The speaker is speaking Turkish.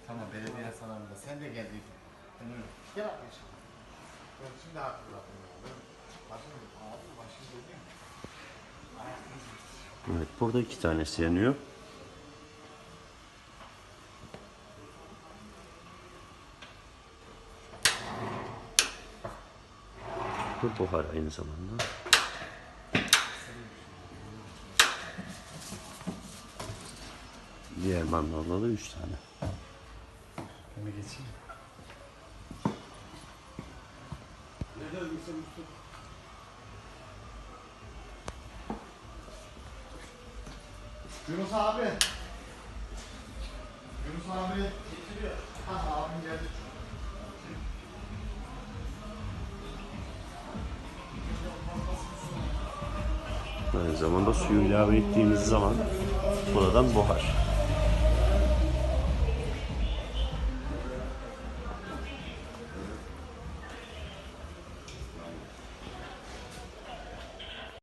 Tamam, belediye sanarında sen de geldiydin. Gel arkadaşım. Ben şimdi hatırladım ya. Başım dönüyor. Evet, burada 2 tanesi yanıyor. Bu buhar aynı zamanda. Diğer mandalda da 3 tane. Ben mi geçeyim? Yunus abi. Yunus abi getiriyor. Ha abim geldi. Aynı zamanda suyu ilave ettiğimiz zaman buradan buhar.